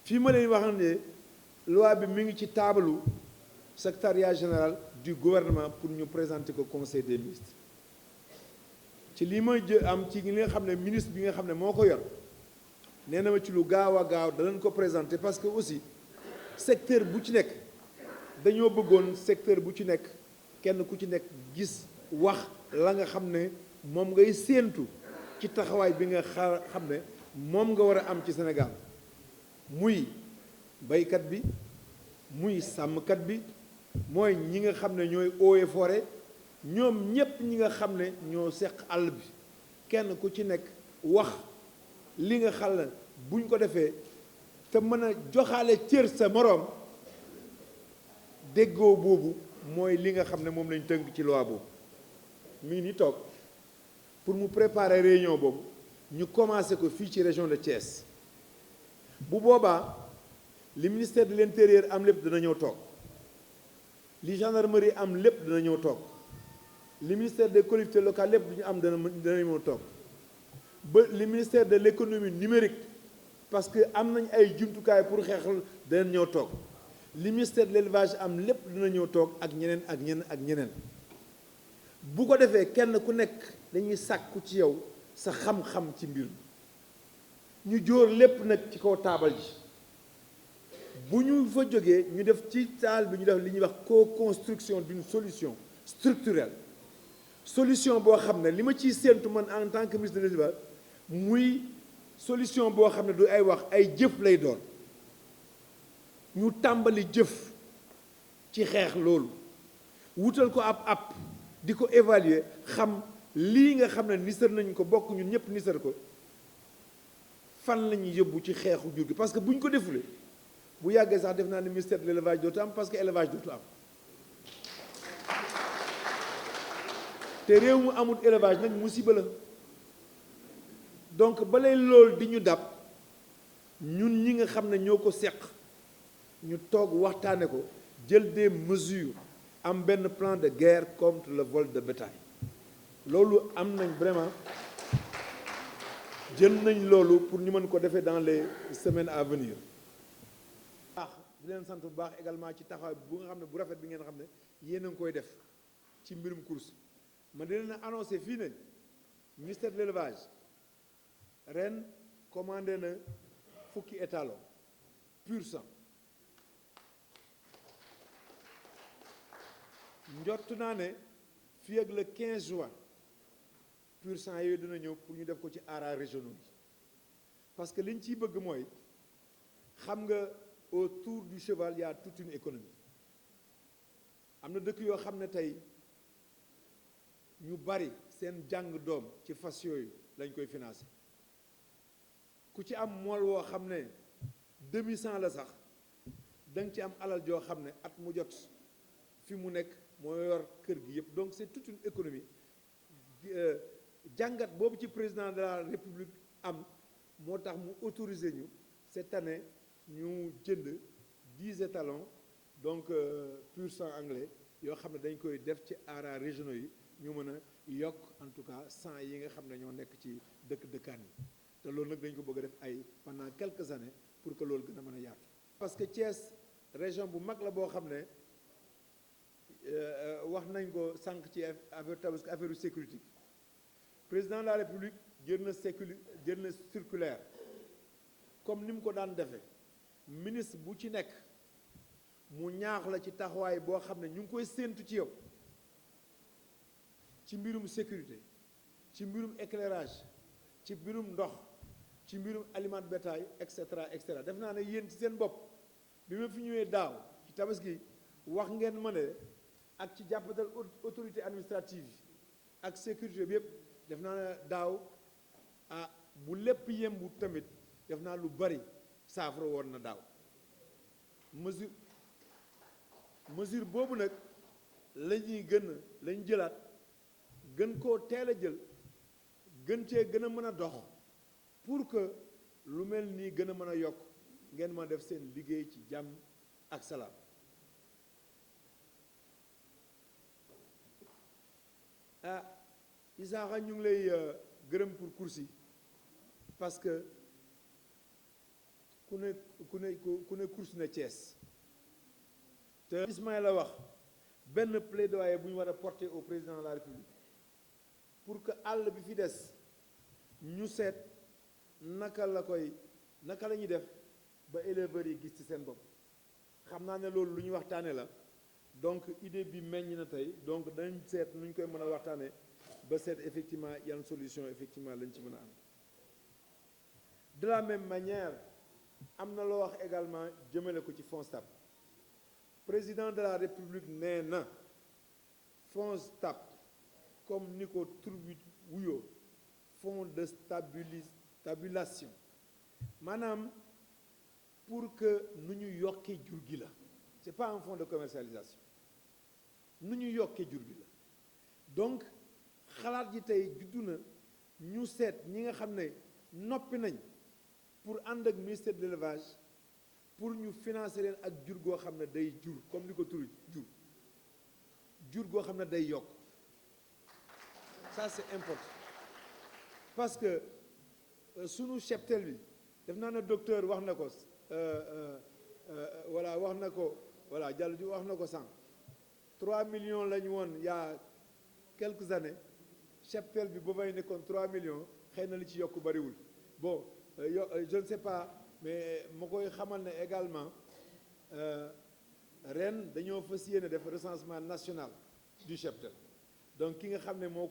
fii ma leen wax ne loi bi mi ngi ci taabalu secrétariat général du gouvernement pour ñu présenter ko conseil des ministres ci lii ma am ci li nga xam ne ministre bi nga xam ne moo ko yor nee na ma ci lu gaaw a gaaw danañ ko présenter parce que aussi secteur bu ci nekk dañoo bëggoon secteur bu ci nekk kenn ku ci nekk gis wax la nga xam ne moom ngay séentu ci taxawaay bi nga xam ne moom nga war a am ci Sénégal muy baykat bi muy sàmmkat bi mooy ñi nga xam ne ñooy eaux et forêt ñoom ñépp ñi nga xam ne ñoo seq àll bi kenn ku ci nekk wax li nga xam ne buñ ko defee te mën a joxaale cër sa moroom déggoo boobu mooy li nga xam ne moom lañ tënk ci loi boobu mi ngi ni toog pour mu préparer réunion boobu ñu commencé ko fii ci région de Thiès bu boobaa li ministère de l'intérieur am lépp dina ñëw toog li gendarmerie am lépp dina ñëw toog li ministère des collectivités locales lépp du ñu am dana ñëw toog ba li ministère de l'économie numérique parce que am nañ ay jumtukaay pour xeexal dana ñëw toog li ministère de l'élevage am lépp dina ñëw toog ak ñeneen ak ñeneen ak ñeneen bu ko defee kenn ku nekk dañuy sàkku ci yow sa xam-xam ci mbir ñu jóor lépp nag ci kaw taabal ji bu ñu fa jógee ñu def ci taal bi ñu def li ñuy wax co-construction d'une solution structurelle solution boo xam ne li ma ciy séentu man en tant que ministre de l'élevage muy solution boo xam ne du ay wax ay jëf lay doon ñu tàmbali jëf ci xeex loolu wutal ko ab di ko évaluer xam lii nga xam ne nisar nañ ko bokk ñun ñëpp nisar ko fan la ñuy yóbbu ci xeexu jur gi parce que bu ñu ko defulee bu yàggee sax def naa ne ministère de l'élevage dootu am parce que élevage dootu am te réew mu amul élevage nag musiba la donc balay loolu di ñu dab ñun ñi nga xam ne ñoo ko seq ñu toog waxtaane ko jël des mesures am benn plan de guerre contre le vol de bétail loolu am nañ vraiment jël nañ loolu pour ñu mën ko defee dans les semaines à venir baax di leen sant bu baax également ci taxawaay bu nga xam ne bu rafet bi ngeen xam ne yéen a ngi koy def ci mbirum course ma di leen annoncé fii ne ministère de l'élevage ren commandé na fukki étalon pur sang njott naa ne fii ak le 15 juin pur sang yooyu dina ñëw pour ñu def ko ci haras régionaux yi parce que li ñu ciy bëgg mooy xam nga autour du cheval il y a toute une économie am na dëkk yoo xam ne tey ñu bari seen jàng doom ci fas yooyu lañ koy financer ku ci am mool woo xam ne 2100 la sax da nga ci am alal joo xam ne at mu jot fi mu nekk moo yor kër gi yëpp donc c'est toute une économie jàngat boobu ci président de la République am moo tax mu autoriser ñu cette année ñu jënd 10 étalons donc pur sang anglais yoo xam ne dañ koy def ci haras régionaux yi ñu mën a yokk en tout cas 100 yi nga xam ne ñoo nekk ci dëkkaan yi te loolu nag dañ ko bëgg a def ay pendant quelques années pour que loolu gën a mën a yaatu. parce que Thiès région bu mag la boo xam ne wax nañ ko sànq ci affaire tabaski affaire sécurité président de la République jël na circulaire comme ni mu ko daan defee ministre bu ci nekk mu ñaax la ci taxawaay boo xam ne ñu ngi koy séentu ci yow ci mbirum sécurité ci mbirum éclairage ci mbirum ndox ci mbirum aliment de bétail et cetera et cetera def naa ne yéen ci seen bopp bi ma fi ñëwee daaw ci tabaski wax ngeen ma ne ak ci jàppatal autorité administrative yi ak sécurité bi yëpp def naa ne daaw bu lépp yembu tamit def naa lu bari saafara woon na daaw mesure boobu nag la ñuy lañ jëlaat gën koo teel a jël gën cee gën a mën a dox pour que lu mel nii gën a mën a yokk ngeen ma def seen liggéey ci jàmm ak salaam. Isaaxa ñu ngi lay gërëm pour course yi parce que ku ne course na Thiès te Ismaïla wax benn plaidoyer bu ñu war a porter au président de la République pour que àll bi fi des ñu seet naka la ñuy def ba éleveurs yi gis ci seen bopp xam naa ne loolu lu ñuy waxtaane la donc idée bi meññ na tey donc dañ seet nu ñu koy mën a waxtaane ba seet effectivement yan solution effectivement lañ ci mën a am de la même manière am na loo wax également jëmale ko ci FONSTAB président de la République nee na FONSTAB comme ni ko tur bi wuyoo fonds de stabilisation maanaam pour que nu ñu yokkee jur gi la c'est pas un fonds de commercialisation nu ñu yokkee jur gi la donc xalaat yi tey juddu na ñu seet ñi nga xam ne noppi nañ pour ànd ak ministère de l'élevage pour ñu financer leen ak jur goo xam ne day jur comme ni ko turu jur goo xam ne day yokk ça c'est important parce que sunu cheptel bi def naa ne docteur wax na ko voilà Diallo ji wax na ko sànq 3 millions la ñu woon il y a quelques années cheptel bi ba may nekkoon 3 millions xëy na li ci yokk bariwul bon je ne sais pas mais ma koy xamal ne également ren dañoo fas yéene def recensement national du cheptel donc ki nga xam ne moo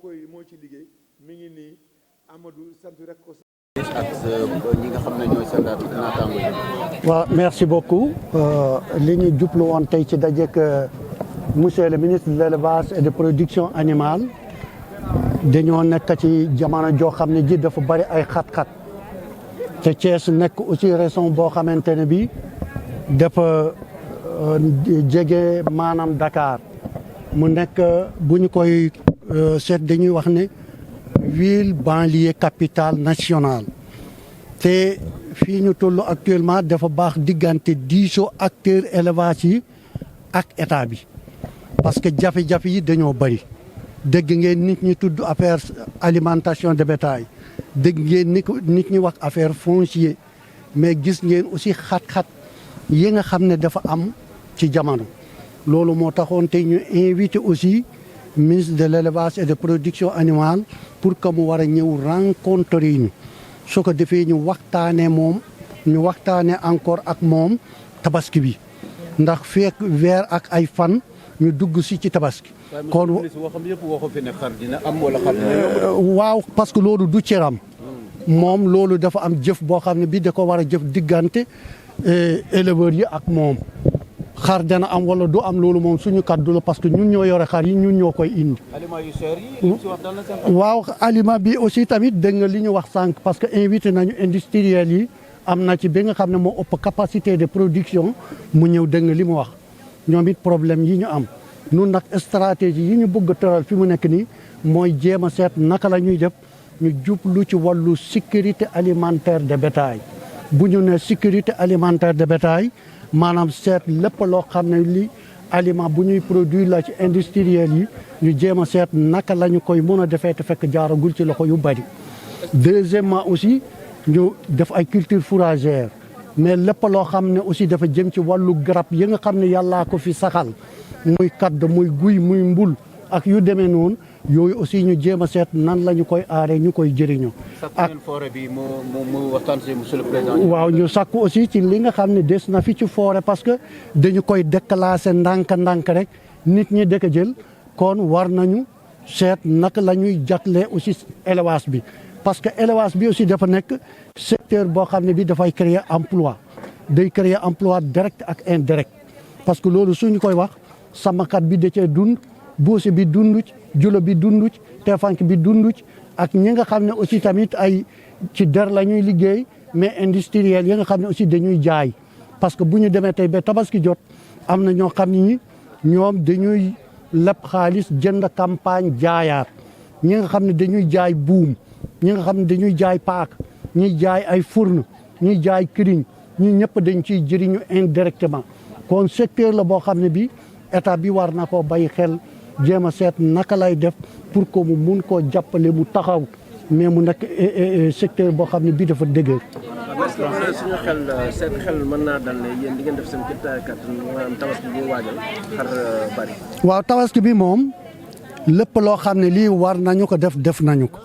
ci liggéey mi ngi nii Amadou sant rek ko. ak ñi nga xam ne ñooy seen naataango yi. waaw merci beaucoup li ñu jublu woon tey ci dajeek monsieur le ministre de l'élevage et de production animale dañoo nekk ci jamono joo xam ne ji dafa bari ay xat-xat te Thiès nekk aussi région boo xamante ne bi dafa jege maanaam Dakar mu nekk bu ñu koy seet dañuy wax ne ville banlieue capitale nationale te fii ñu toll actuellement dafa baax diggante diisoo acteurs élevage yi ak état bi parce que jafe-jafe yi dañoo bari dégg ngeen nit ñi tudd affaire alimentation de bétail dégg ngeen nit ñi wax affaire foncier mais gis ngeen aussi xat-xat yi nga xam ne dafa am ci jamono loolu moo taxoon tey ñu invité aussi ministre de l'élevage et de production animale pour que mu war a ñëw rencontrer ñu su ko defee ñu waxtaanee moom ñu waxtaanee encore ak moom tabaski bi ndax fekk weer ak ay fan ñu dugg si ci tabaski. kon waxu fi ne xar dina am wala xar dina waaw parce que loolu du cëram moom loolu dafa am jëf boo xam ne bii da ko war a jëf diggante éleveurs yi ak moom. xar dana am wala du am loolu moom suñu kaddu la parce que ñun ñoo yore xar yi ñun ñoo koy indi. aliment yu cher yi waaw aliment bi aussi tamit dégg nga li ñu wax sànq parce que invité nañu industriels yi am na ci bi nga xam ne moo ëpp capacité de production mu ñëw dégg nga li mu wax ñoom it problème yi ñu am nun nag stratégie yi ñu bëgg a tëral fi mu nekk nii mooy jéem a seet naka la ñuy def ñu jublu ci wàllu sécurité alimentaire de bétail bu ñu ne sécurité alimentaire de bétail maanaam seet lépp loo xam ne li aliment bu ñuy produire la ci industriel yi ñu jéem a seet naka la ñu koy mën a defee te fekk jaaragul ci loxo yu bari. Deuxièmement aussi ñu def ay culture fourragère mais lépp loo xam ne aussi dafa jëm ci wàllu garab yi nga xam ne yàllaa ko fi saxal muy kadd muy guy muy mbul ak yu demee noonu yooyu aussi ñu jéem a seet nan la ñu koy aaree ñu koy jëriñoo. ak forêt bi mu waxtaan si monsieur le président. waaw ñu sakku aussi ci li nga xam ne des na fi ci forêt parce que dañu koy déclasser ndànk-ndànk rek nit ñi dëkk jël kon war nañu seet naka la ñuy jàkkalee aussi élevage bi. parce que élevage bi aussi dafa nekk secteur boo xam ne bi dafay créer emploi day créer emploi direct ak indirect parce que loolu suñu koy wax sàmmkat bi da cee dund buuse bi dund julo bi dund teefank bi dund ak ñi nga xam ne aussi tamit ay ci der la ñuy liggéey mais industriel yi nga xam ne aussi dañuy jaay parce que bu ñu demee tey ba tabaski jot am na ñoo xam ne ñoom dañuy leb xaalis jënd campagne jaayaat ñi nga xam ne dañuy jaay buum ñi nga xam ne dañuy jaay paak ñuy jaay ay fourne ñuy jaay këriñ ñi ñëpp dañ ciy jëriñu indirectement kon secteur la boo xam ne bi état bi war na koo bàyyi xel jéem a seet naka lay def pour que mu mun koo jàppale mu taxaw mais mu nekk secteur boo xam ne bii dafa dëgër. est-ce que suñu seen xel mën naa dal ne yéen di ngeen def seen kàttan maanaam tabaski bi waajal xar bari. waaw tabaski bi moom lépp loo xam ne lii war nañu ko def nañu ko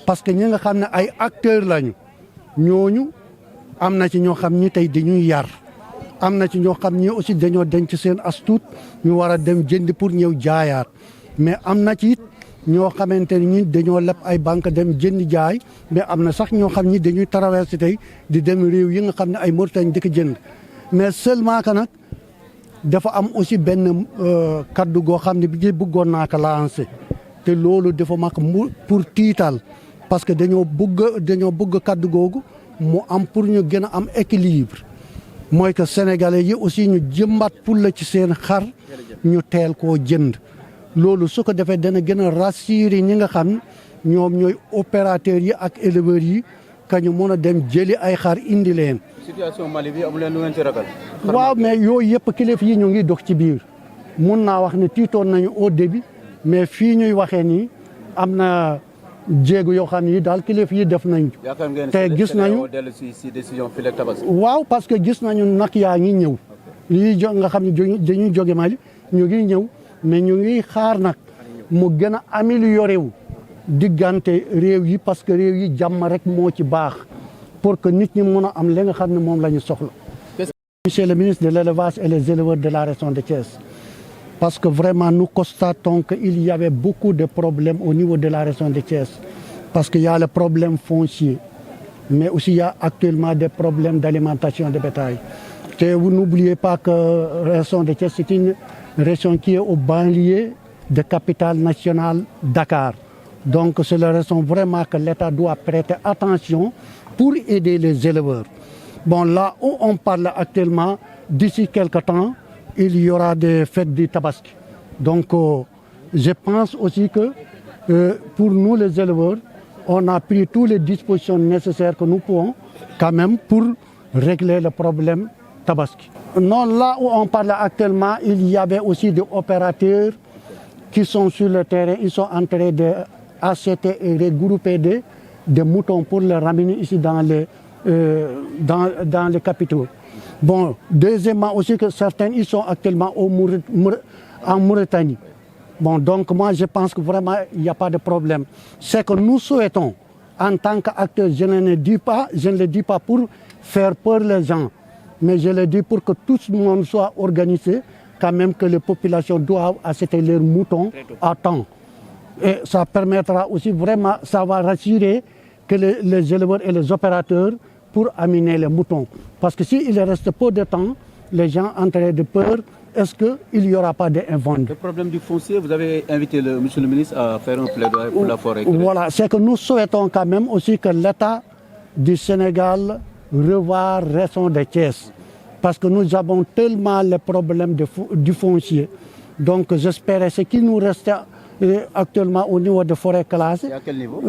parce que ñi nga xam ne ay acteurs lañu ñooñu am na ci ñoo xam ni tey dañuy yar. am na ci ñoo xam ñi aussi dañoo denc seen astuut ñu war a dem jënd pour ñëw jaayaat mais am na ci it ñoo xamante ni dañoo leb ay banque dem jënd jaay mais am na sax ñoo xam ñi dañuy traversé tey di dem réew yi nga xam ne ay Mauritanie di ko jënd mais seulement que nag dafa am aussi benn kaddu goo xam ne bi bëggoon naa ko lancé te loolu dafa mag mu pour tiital parce que dañoo bëgg kaddu googu mu am pour ñu gën a am équilibre mooy que sénégalais yi aussi ñu jëmbat fulla ci seen xar ñu teel koo jënd loolu su ko defee dana gën a rassurer ñi nga xam ñoom ñooy opérateurs yi ak éleveurs yi ka ñu mën a dem jëli ay xar indi leen. situation Mali bi amu leen lu ngeen ci ragal. waaw mais yooyu yëpp kilifa yi ñu ngi dox ci biir mun naa wax ne tiitoon nañu au début mais fii ñuy waxee nii am na jéego yoo xam ne daal kilifa yi def nañ te gis nañu si décision fii tabaski. waaw parce que gis nañu nag yaa ngi ñëw lii nga xam ne dañuy jóge Mali ñu ngi ñëw mais ñu ngi xaar nag mu gën a amélioré wu diggante réew yi parce que réew yi jàmm rek moo ci baax pour que nit ñi mën a am li nga xam ne moom la ñu soxla. Monsieur le ministre de l'élevage et les éleveurs de la région de Thiès parce que vraiment nous constatons qu'il y avait beaucoup de problèmes au niveau de la région de Thiès parce qu'il y a le problème foncier mais aussi il y a actuellement des problèmes d'alimentation de bétail. Et vous n'oubliez pas que la région de Thiès c'est une région qui est au banlieue de capitale nationale Dakar. Donc c'est la raison vraiment que l'État doit prêter attention pour aider les éleveurs. Bon, là où on parle actuellement, d'ici quelque temps, il y aura des fêtes du Tabaski. Donc je pense aussi que pour nous les éleveurs, on a pris toutes les dispositions nécessaires que nous pouvons quand même pour régler le problème Tabaski. Non, là où on parle actuellement, il y avait aussi des opérateurs qui sont sur le terrain, ils sont en train d'acheter et regrouper des moutons pour les ramener ici dans les capitaux. Bon, deuxièmement aussi que certains ils sont actuellement en Mauritanie. Bon, donc moi je pense que vraiment il n'y a pas de problème. C'est que nous souhaitons, en tant qu'acteurs, je ne le dis pas pour faire peur les gens, mais je le dis pour que tout le monde soit organisé, quand même que les populations doivent acheter leurs moutons à temps. Et ça permettra aussi vraiment, ça va rassurer que les éleveurs et les opérateurs pour amener les moutons. Parce que s'il reste peu de temps, les gens entrent de peur, est-ce qu'il n'y aura pas d'invendus? Le problème du foncier, vous avez invité monsieur le ministre à faire un plaidoyer pour la forêt. Voilà, c'est que nous souhaitons quand même aussi que l'État du Sénégal revoie région de Thiès. Parce que nous avons tellement les problèmes du foncier. Donc j'espérais ce qu'il nous reste actuellement au niveau de forêt classée. Et à quel niveau?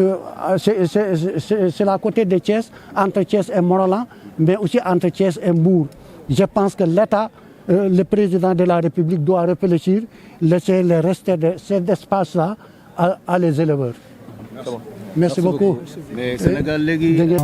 C'est la côté de Thiès, entre Thiès et Morolan, mais aussi entre Thiès et Mbour. Je pense que l'État, le président de la République doit réfléchir, laisser le reste de cet espace-là à les éleveurs. Merci beaucoup. Mais Sénégal léegi